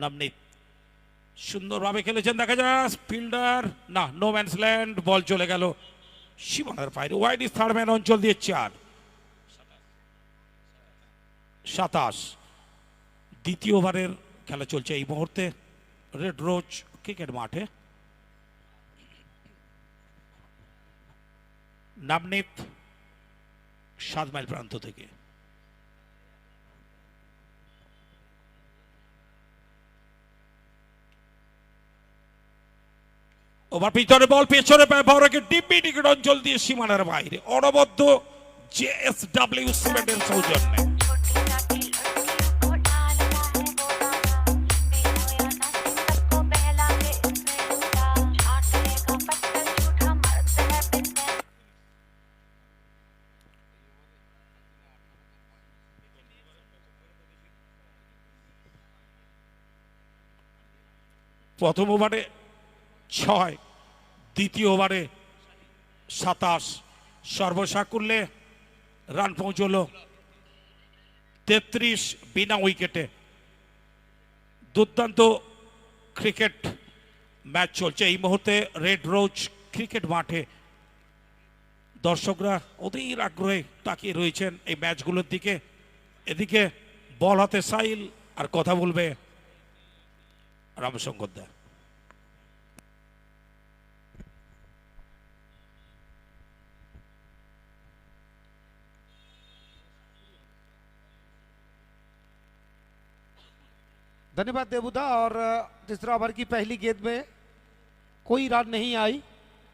নবনীত সুন্দরভাবে খেলেছেন, দেখা যায় ফিল্ডার না, নো ম্যানস ল্যান্ড, বল চলে গেল সীমানার বাইরে। ওয়াইড ইজ থার্ড ম্যান, অঞ্চল দিয়ে 4 27। দ্বিতীয় ওভারের খেলা চলছে এই মুহূর্তে রেড রোজ ক্রিকেট মাঠে। নবনীত 7 মাইল প্রান্ত থেকে। ওভার পিছনে বল, পেছনে বড়কে ডিপি টিকিট অঞ্চল দিয়ে সীমানার বাইরে। অনবদ্য জেএসডব্লিউ সিমেন্টের সৌজন্যে। প্রথম ওভারে 6, দ্বিতীয় ওভারে 27। সর্বসাকুল্যে রান পৌঁছল 33 বিনা উইকেটে। দুর্দান্ত ক্রিকেট ম্যাচ চলছে এই মুহূর্তে রেড রোজ ক্রিকেট মাঠে। দর্শকরা অধীর আগ্রহে তাকিয়ে রয়েছেন এই ম্যাচগুলোর দিকে। এদিকে বল হাতে সাহিল, আর কথা বলবে রামশঙ্কর দা। धन्यवाद देवुदा। और तीसरा ओवर की पहली गेंद में कोई रन नहीं आई।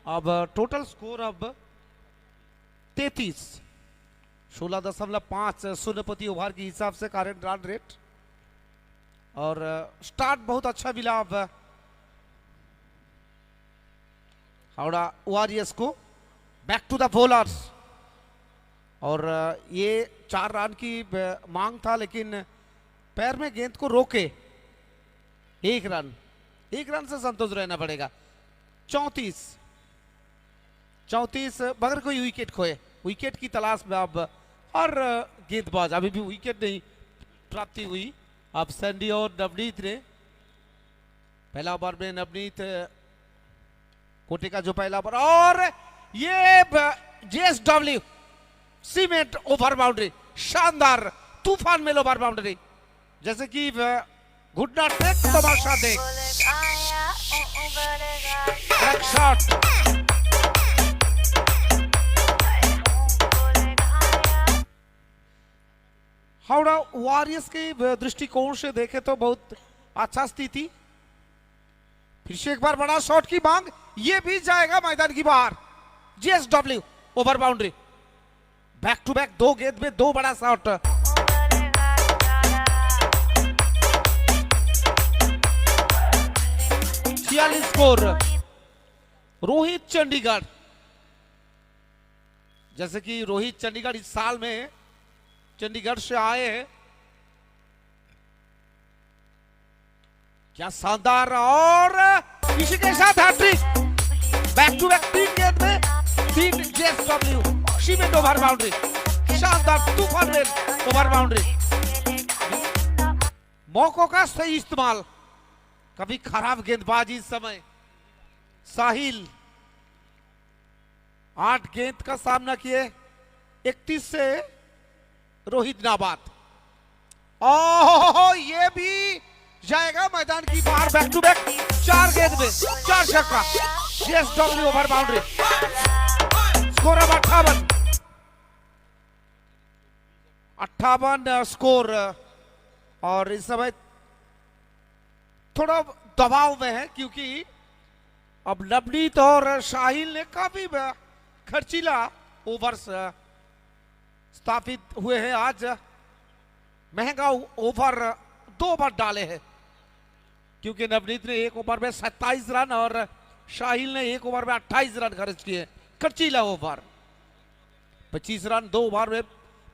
अब टोटल स्कोर अब 33, 16.5 शून्य प्रति ओवर के हिसाब से करंट रन रेट। और स्टार्ट बहुत अच्छा मिला अब हावड़ा वॉरियर्स को। Back to the bowlers. और ये 4 रन की मांग था, लेकिन पैर में गेंद को रोके। एक रन से संतोष रहना पड़ेगा। 34 मगर कोई विकेट खोए। विकेट की तलाश में अब और गेंदबाज, अभी भी विकेट नहीं प्राप्ति हुई। अब सैंडी और नवनीत ने पहला ओवर में नवनीत कोटे का जो पहला ओवर, और ये जेएसडब्ल्यू सीमेंट ओवर बाउंड्री। शानदार तूफान में ओवर बाउंड्री, जैसे कि घुटना टेक तमाशा देख। शॉट हावड़ा वॉरियर्स के दृष्टिकोण से देखे तो बहुत अच्छा स्थिति। फिर से एक बार बड़ा शॉट की मांग, ये भी जाएगा मैदान की बाहर। JSW over boundary. Back to back 2 गेंद में 2 बड़ा शॉट। स्कोर रोहित चंडीगढ़, जैसे कि रोहित चंडीगढ़ इस साल में चंडीगढ़ से आए हैं। क्या शानदार, और इसी के साथ हैट्रिक। बैक टू बैक 3 गेंद में 3 जेएसडब्ल्यू सीमेंट ओवर बाउंड्री। शानदार तूफान में ओवर बाउंड्री। मौकों का सही इस्तेमाल, कभी खराब गेंदबाजी। इस समय साहिल 8 गेंद का सामना किए, 31 से रोहित नाबाद। ओह, ये भी जाएगा मैदान की बाहर। बैक टू बैक 4 गेंद में 4 छक्का। JSW over boundary. स्कोर अब 58 स्कोर। और इस समय थोड़ा दबाव में है, क्योंकि अब नवनीत और साहिल ने काफी खर्चीला ओवर्स स्थापित हुए हैं। आज महंगा ओवर 2 ओवर डाले हैं, क्योंकि नवनीत ने 1 ओवर में 27 रन और साहिल ने 1 ओवर में 28 रन खर्च किए। खर्चीला ओवर 25 रन 2 ओवर में,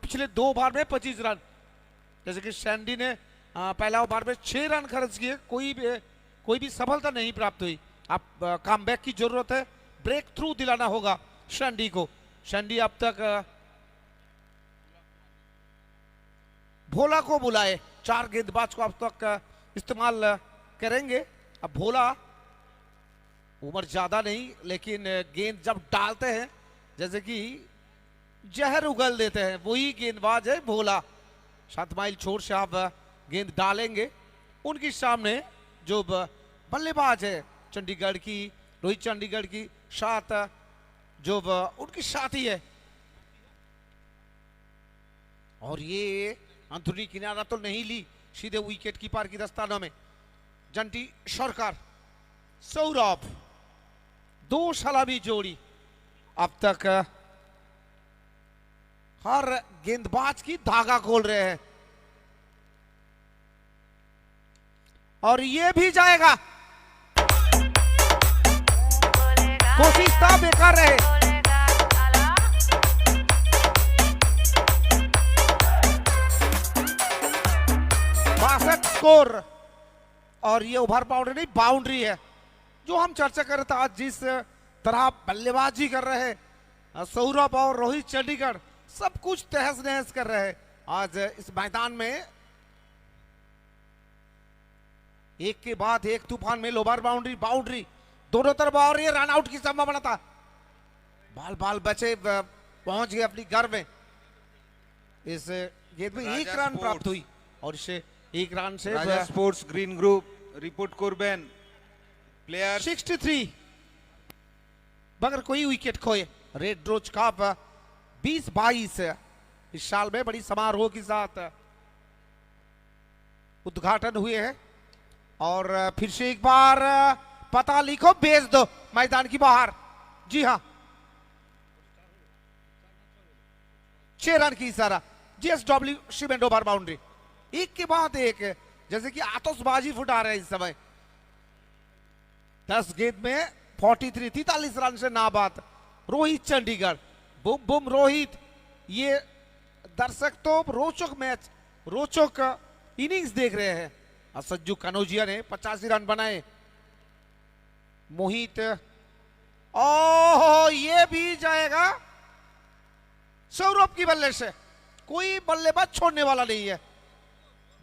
पिछले 2 ओवर में 25 रन। जैसे कि सैंडी ने पहला ओवर में 6 रन खर्च किए, कोई भी सफलता नहीं प्राप्त हुई। अब कमबैक की जरूरत है, ब्रेक थ्रू दिलाना होगा सैंडी को। सैंडी अब तक भोला को बुलाए, 4 गेंदबाज को अब तक इस्तेमाल करेंगे। अब भोला उम्र ज्यादा नहीं, लेकिन गेंद जब डालते हैं जैसे कि जहर उगल देते हैं, वही गेंदबाज है भोला। 7 माइल छोर से आप गेंद डालेंगे। उनके सामने जो बल्लेबाज है चंडीगढ़ की, रोहित चंडीगढ़ की साथ जो उनकी साथी है, और ये अंथोनी किनारा तो नहीं ली, सीधे विकेट कीपर की दस्ताना में जंटी सरकार। सौरभ 2 सलामी जोड़ी अब तक हर गेंदबाज की धागा खोल रहे हैं, और ये भी जाएगा। कोशिश था, बेकार रहे। 62 स्कोर, और ये ओवर बाउंड्री नहीं, बाउंड्री है। जो हम चर्चा कर रहे थे आज, जिस तरह बल्लेबाजी कर रहे हैं सौरभ और रोहित चंडीगढ़, सब कुछ तहस नहस कर रहे हैं आज इस मैदान में। एक के बाद एक तूफान में ओवर बाउंड्री बाउंड्री दोनों तरफ, और ये रन आउट की संभावना था। बाल बाल बचे पहुंच गए अपनी घर में। इस गेंद में 1 रन प्राप्त हुई, और इसे 1 रन से রাজা স্পোর্টস গ্রিন গ্রুপ রিপোর্ট করবেন প্লেয়ার 63 बगैर कोई विकेट खोए। रेड रोज कप 2022 इस साल में बड़ी समारोह के साथ उद्घाटन हुए हैं, और फिर से एक बार पता लिखो, भेज दो मैदान की बाहर। जी हाँ, 6 रन की इशारा। जीएसडब्ल्यू सीमेंट ओवर बाउंड्री, एक के बाद एक, जैसे कि आतशबाजी फुटा रहे हैं इस समय। 10 गेंद में 43 रन से नाबाद रोहित चंडीगढ़। बुम बुम रोहित। ये दर्शक तो रोचक मैच, रोचक इनिंग्स देख रहे हैं। सज्जू कनौजिया ने 85 रन बनाए। मोहित, ओह ये भी जाएगा सौरभ की बल्ले से। कोई बल्लेबाज छोड़ने वाला नहीं है,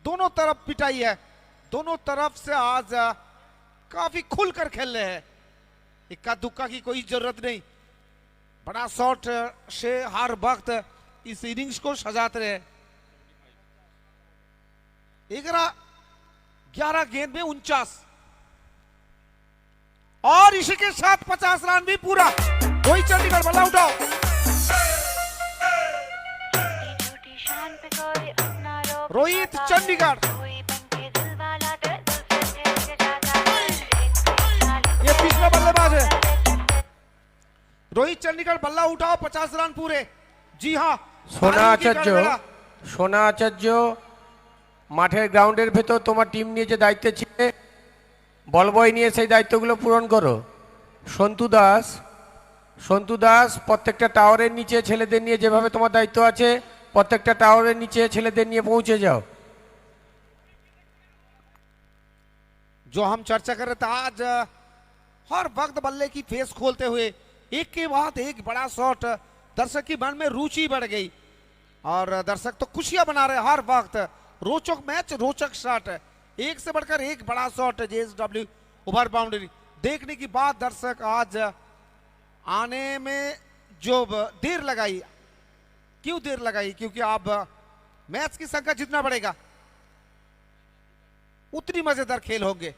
दोनों तरफ पिटाई है, दोनों तरफ से आज काफी खुलकर खेल रहे हैं। इक्का दुक्का की कोई जरूरत नहीं, बड़ा शॉट से हर वक्त इस इनिंग्स को सजाते रहे। 11 गेंद में 49, और इसी के साथ 50 रन भी पूरा। रोहित चंडीगढ़ बल्ला उठाओ। रोहित चंडीगढ़, ये तीसरा बल्लेबाज है। रोहित चंडीगढ़ बल्ला उठाओ, 50 रन पूरे। जी हाँ, সোনা আচার্য মাঠের গ্রাউন্ডের ভেতর তোমার টিম নিয়ে যে দায়িত্ব ছিল, বল বয় নিয়ে সেই দায়িত্বগুলো পূরণ করো। সন্তু দাস প্রত্যেকটা টাওয়ারের নিচে ছেলেদের নিয়ে যেভাবে তোমার দায়িত্ব আছে, প্রত্যেকটা টাওয়ারের নিচে ছেলেদের নিয়ে পৌঁছে যাও। जो हम चर्चा कर रहे थे आज, हर वक्त बल्ले की फेस खोलते हुए एक के बाद एक बड़ा शॉट, दर्शक की मन में रुचि बढ़ गई, और दर्शक तो खुशियां बना रहे हर वक्त। रोचक मैच, रोचक शॉट, एक से बढ़कर एक बड़ा शॉट। जेएसडब्ल्यू ओवर बाउंड्री देखने की बाद दर्शक आज आने में जो देर लगाई, क्यों देर लगाई? क्योंकि अब मैच की संख्या जितना बढ़ेगा उतनी मजेदार खेल होंगे।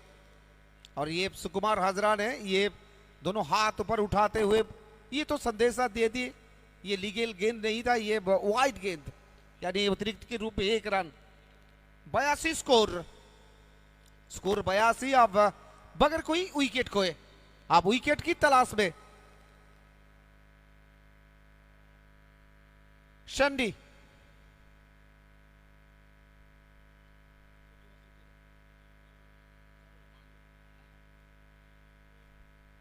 और ये सुकुमार हजरा ने ये दोनों हाथ ऊपर उठाते हुए ये तो संदेशा दे दिए, ये लीगल गेंद नहीं था, ये वाइड गेंद, यानी अतिरिक्त के रूप में 1 रन। 82 स्कोर 82। अब बगैर कोई विकेट खोए, अब विकेट की तलाश में शंडी।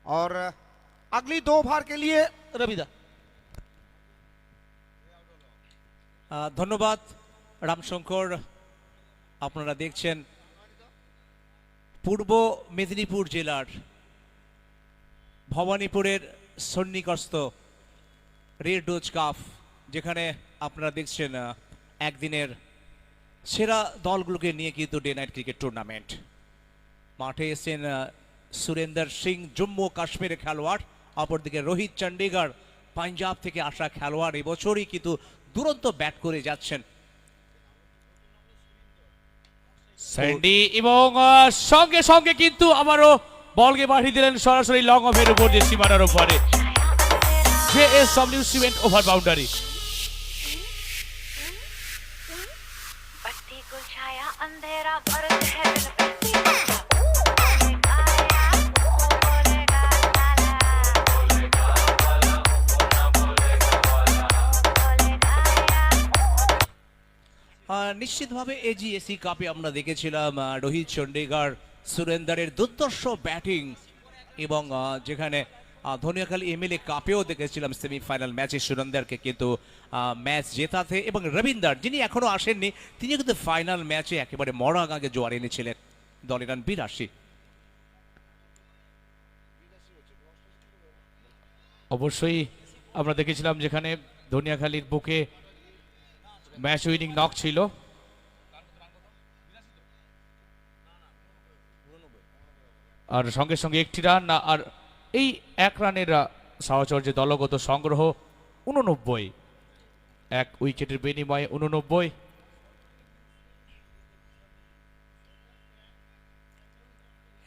और अगली 2 ओवर के लिए रविदा। ধন্যবাদ রামশঙ্কর। আপনারা দেখছেন পূর্ব মেদিনীপুর জেলার ভবানীপুরের সন্নিকটস্থ রেড রোজ কাপ, যেখানে আপনারা দেখছেন একদিনের সেরা দলগুলোকে নিয়ে কিন্তু ডে নাইট ক্রিকেট টুর্নামেন্ট। মাঠে এসেছেন সুরেন্দর সিং জম্মু কাশ্মীরের খেলোয়াড়, অপরদিকে রোহিত চন্ডিগড় পাঞ্জাব থেকে আসা খেলোয়াড়, এবছরই কিন্তু দুরন্ত ব্যাট করে যাচ্ছেন। স্যান্ডি এবং সঙ্গে সঙ্গে কিন্তু আবারও বলকে পাঠিয়ে দিলেন সরাসরি লং অফের উপর যে সীমানার উপরে, JSW সিমেন্ট ওভার বাউন্ডারি। बत्ती को छाया अंधेरा फर्ज है दिल पे बोलेगा নিশ্চিতভাবে AGSC কাপে আমরা দেখেছিলাম রোহিত চন্ডিগড় সুরেন্দারের দুর্ধর্ষ ব্যাটিং, এবং যেখানে ধনিয়াখালী MLA কাপেও দেখেছিলাম সেমিফাইনাল ম্যাচে সুরেন্দারকে কিন্তু ম্যাচ জেতাতে, এবং রবীন্দার যিনি এখনো আসেননি তিনি কিন্তু ফাইনাল ম্যাচে একেবারে মরাগাঁকে জোয়ার এনেছিলেন, দলের রান 82। অবশ্যই আমরা দেখেছিলাম যেখানে ধনিয়াখালীর বুকে ম্যাচ উইনিং নক ছিল, আর সঙ্গে সঙ্গে একটি রান, আর এই এক রানের সাহচর্যে দলগত সংগ্রহ 89, এক উইকেটের বিনিময়ে 89।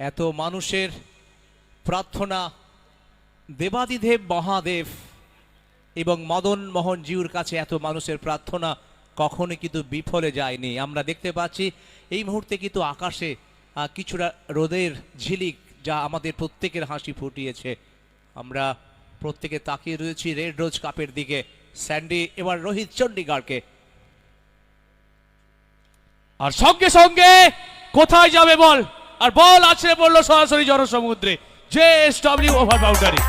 এত মানুষের প্রার্থনা, দেবাদিদেব মহাদেব এবং মদন মোহন জিউর কাছে এত মানুষের প্রার্থনা কখনো কিন্তু বিফলে যায়নি। আমরা দেখতে পাচ্ছি এই মুহূর্তে কিন্তু আকাশে কিছুটা রোদের ঝিলিক, যা আমাদের প্রত্যেকের হাসি ফুটিয়েছে। আমরা প্রত্যেকে তাকিয়ে রয়েছি রেড রোজ কাপের দিকে। স্যান্ডি এবার রোহিত চন্ডিগড়কে, আর সঙ্গে সঙ্গে কোথায় যাবে বল, আর বল আছে বললো সরাসরি জনসমুদ্রে, JSW ওভার বাউন্ডারি।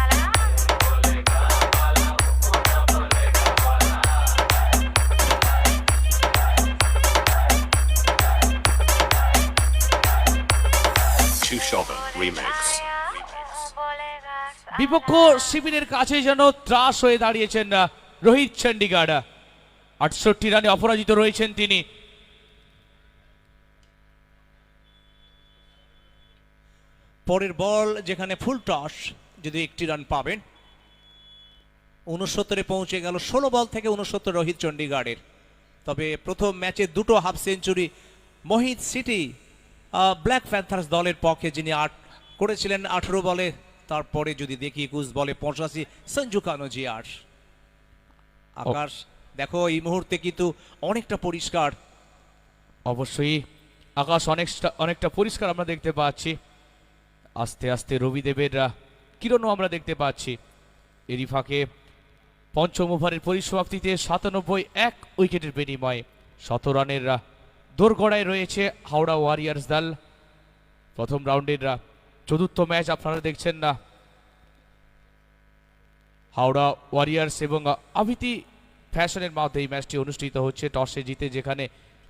বিপক্ষ শিবিরের কাছে যেন ত্রাস হয়ে দাঁড়িয়েছেন রোহিত চন্ডিগড়, 68 রানে অপরাজিত রয়েছেন তিনি। পরের বল যেখানে ফুল টস, যদি একটি রান পাবেন। 69-এ পৌঁছে গেল, 16 বল থেকে 69 রোহিত চন্ডিগড়ের। তবে প্রথম ম্যাচে দুটো হাফ সেঞ্চুরি মোহিত সিটি ব্ল্যাক প্যান্থার্স দলের পক্ষে, যিনি 8 করেছিলেন 18 বলে। তারপরে যদি দেখি 21 বলে 85 সঞ্জু কানোজিয়ার। আকাশ দেখো এই মুহূর্তে কিন্তু অনেকটা পরিষ্কার, অবশ্যই আকাশ অনেকটা পরিষ্কার আমরা দেখতে পাচ্ছি। আস্তে আস্তে রবিদেবের কিরণও আমরা দেখতে পাচ্ছি। এরই ফাঁকে পঞ্চম ওভারের পরিসমাপ্তিতে 97, এক উইকেটের বিনিময়ে 100 রানের দোরগড়ায় রয়েছে হাওড়া ওয়ারিয়ার্স দল। প্রথম রাউন্ডের চতুর্থ ম্যাচ আপনারা দেখছেন না, হাওড়া ওয়ারিয়ার্স এবং আভিতি ফ্যাশনের মধ্যে এই ম্যাচটি অনুষ্ঠিত হচ্ছে। টসে জিতে যেখানে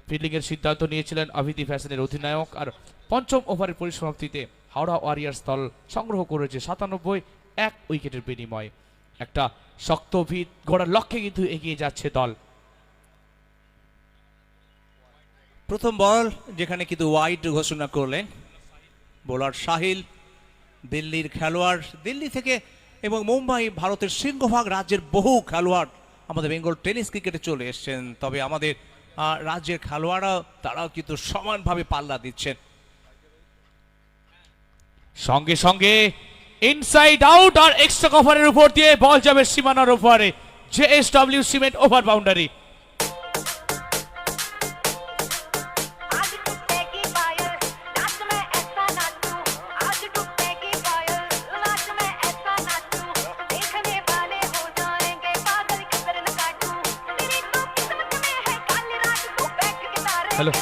ফিল্ডিংয়ের সিদ্ধান্ত নিয়েছিলেন আভিতি ফ্যাশনের অধিনায়ক, আর পঞ্চম ওভারের পরিসমাপ্তিতে হাওড়া ওয়ারিয়ার্স দল সংগ্রহ করেছে 97, এক উইকেটের বিনিময়ে। একটা শক্ত ভিত গড়ার লক্ষ্যে কিন্তু এগিয়ে যাচ্ছে দল। প্রথম বল যেখানে কিন্তু ওয়াইড ঘোষণা করলেন বোলার সাহিল, দিল্লির খেলোয়াড়, দিল্লি থেকে এবং মুম্বাই ভারতের সিংহভাগ রাজ্যের বহু খেলোয়াড় আমাদের বেঙ্গল টেনিস ক্রিকেটে চলে এসছেন। তবে আমাদের রাজ্যের খেলোয়াড়রা তারাও কিন্তু সমানভাবে পাল্লা দিচ্ছেন। সঙ্গে সঙ্গে ইনসাইড আউট আর এক্সট্রা কভারের উপর দিয়ে বল যাবে সীমানার উপরে, JSW সিমেন্ট ওভার বাউন্ডারি। आज टूटेगी पायल नाच में ऐसा नाचूं, आज टूटेगी पायल नाच में ऐसा नाचूं, देखने वाले हो जाएंगे पागल किधर न काटूं, तेरी तो किस्मत में है काली रात तू बैठ के तारे। हेलो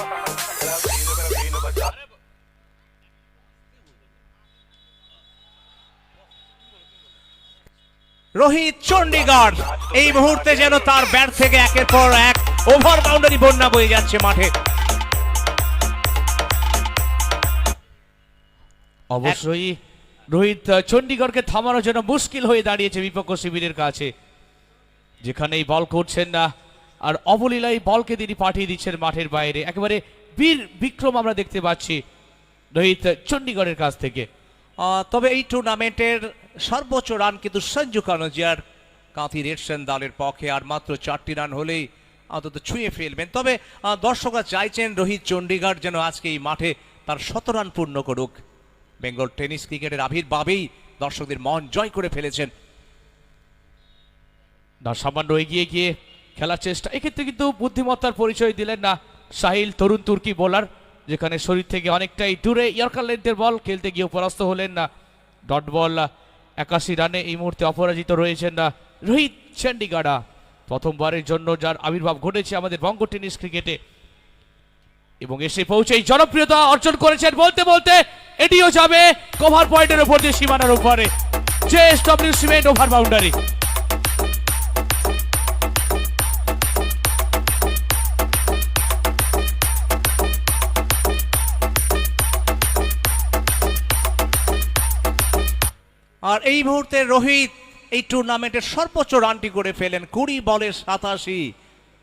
রোহিত চন্ডিগড় এই মুহূর্তে যেন তার ব্যাট থেকে একের পর এক ওভার বাউন্ডারি বন্যা বয়ে যাচ্ছে মাঠে। অবশ্যই রোহিত চন্ডিগড়কে থামানোর জন্য মুশকিল হয়ে দাঁড়িয়েছে বিপক্ষ শিবিরের কাছে, যেখানেই বল করছেন না আর অবলীলায় বলকে তিনি পাঠিয়ে দিচ্ছেন মাঠের বাইরে। একেবারে বীর বিক্রম আমরা দেখতে পাচ্ছি রোহিত চণ্ডীগড়ের কাছ থেকে। তবে এই টুর্নামেন্টের সর্বোচ্চ রান কিন্তু সঞ্জু কানোজিয়ার কাঁথি রেডসেন দলের পক্ষে, আর মাত্র 4টি রান হলেই অন্তত ছুঁয়ে ফেলবেন। তবে দর্শকরা চাইছেন রোহিত চণ্ডীগড় যেন আজকে এই মাঠে তার 100 রান পূর্ণ করুক। বেঙ্গল টেনিস ক্রিকেটের আবির্ভাবেই দর্শকদের মন জয় করে ফেলেছেন। না সামান্য এগিয়ে গিয়ে খেলার চেষ্টা, এক্ষেত্রে কিন্তু বুদ্ধিমত্তার পরিচয় দিলেন না সাহিল, তরুণ তুর্কি বোলার, যেখানে শরীর থেকে অনেকটাই দূরে ইয়র্কার লেন্থের বল খেলতে গিয়ে পরাস্ত হলেন না। ডট বল 81 রানে এই মুহূর্তে অপরাজিত রয়েছেন না রোহিত চণ্ডীগড়, প্রথমবারের জন্য যার আবির্ভাব ঘটেছে আমাদের বঙ্গ টেনিস ক্রিকেটে, এবং এসে পৌঁছেই জনপ্রিয়তা অর্জন করেছেন। বলতে বলতে এটিও যাবে কভার পয়েন্টের উপর দিয়ে সীমানার উপরে। JSW cement over boundary. আর এই মুহূর্তে রোহিত এই টুর্নামেন্টের সর্বোচ্চ রানটি করে ফেলেন, 20 বলে 87।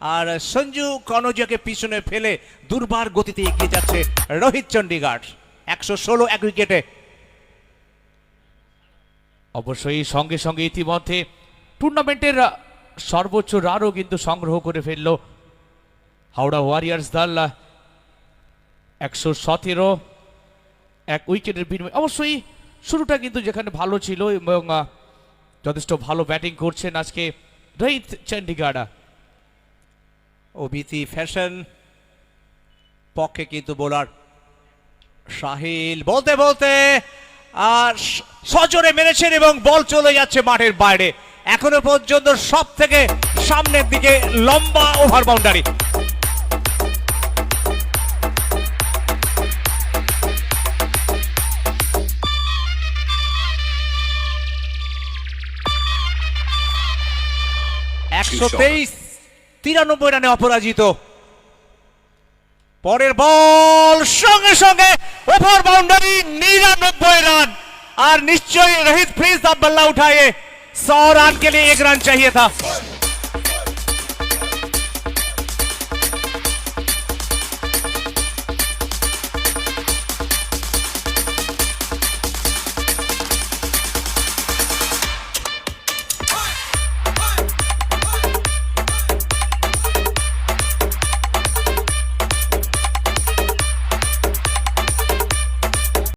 আর সঞ্জু কানোজিয়াকে পিছনে ফেলে দুর্বার গতিতে এগিয়ে যাচ্ছে রোহিত চণ্ডীগড়, 116 এক উইকেটে। অবশ্যই সঙ্গে সঙ্গে ইতিমধ্যে টুর্নামেন্টের সর্বোচ্চ রানও কিন্তু সংগ্রহ করে ফেলল হাওড়া ওয়ারিয়ার্স দল, 117 এক উইকেটের বিনিময়ে। অবশ্যই শুরুটা কিন্তু যেখানে ভালো ছিল এবং যথেষ্ট ভালো ব্যাটিং করছেন আজকে রোহিত চণ্ডীগড়। ওবিসি ফ্যাশন পক্ষে কিন্তু বোলার সাহিল বলতে বলতে আর সজোরে মেরেছেন এবং বল চলে যাচ্ছে মাঠের বাইরে। এখনো পর্যন্ত সব থেকে সামনের দিকে লম্বা ওভার বাউন্ডারি। (123) 93 রানে অপরাজিত। পরের বল সঙ্গে সঙ্গে ওভার বাউন্ডারি, 99 রান। আর निश्चय रोहित प्लीज अब बल्ला उठाए, 100 रन के लिए 1 रन चाहिए था।